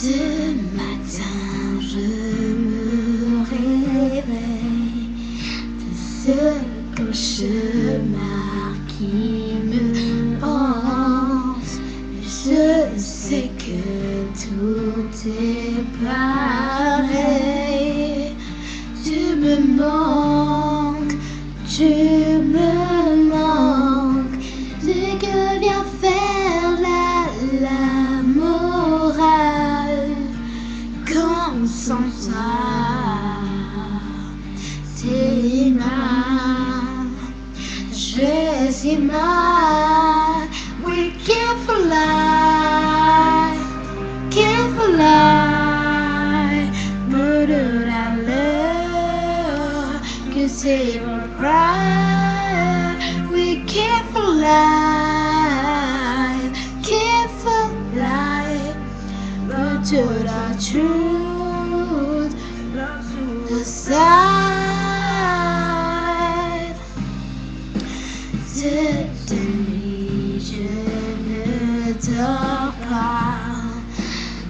Ce matin, je me réveille de ce cauchemar qui me hante. Je sais que tout est pareil. Tu me manques, tu me manques. C'est que vient faire la morale quand sans toi c'est mal. Je sais mal. We can't fly, but I love que c'est mon pride. We can't fly, but to the truth, the side. Cette nuit je ne dors pas.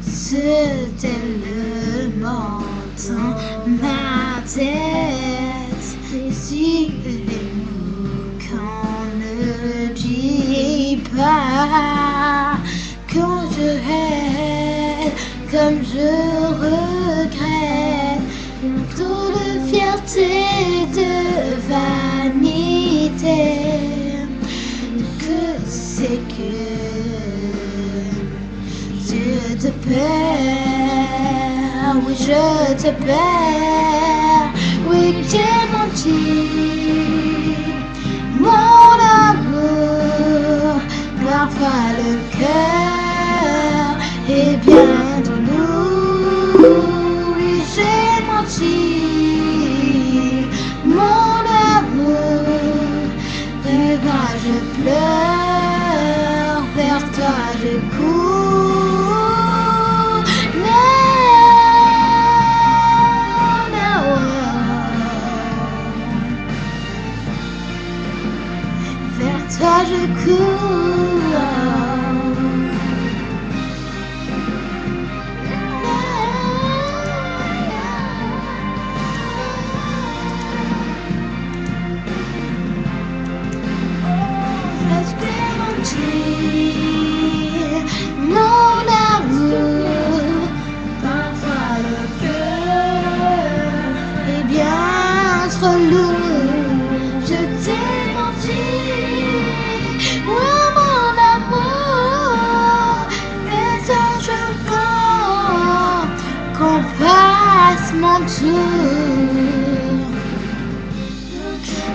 C'est tellement dans ma tête. Et si les mots qu'on ne dit pas, quand je hais, comme je regrette, un tour de fierté, de vanité, que c'est que je te perds, oui je te perds, oui j'ai menti, mon amour, parfois le cœur est bien dans nous, oui j'ai menti, mon amour, devant je pleure, vers toi je cours. Toi je cours. Expérimenter mon amour, parfois le cœur est bien trop lourd. Je t'ai menti. Oh mon amour, et tant je compte qu'on passe mon tour.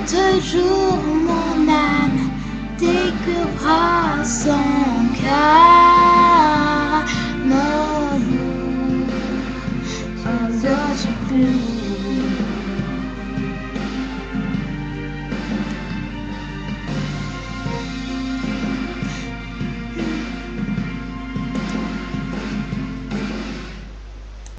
Toujours mon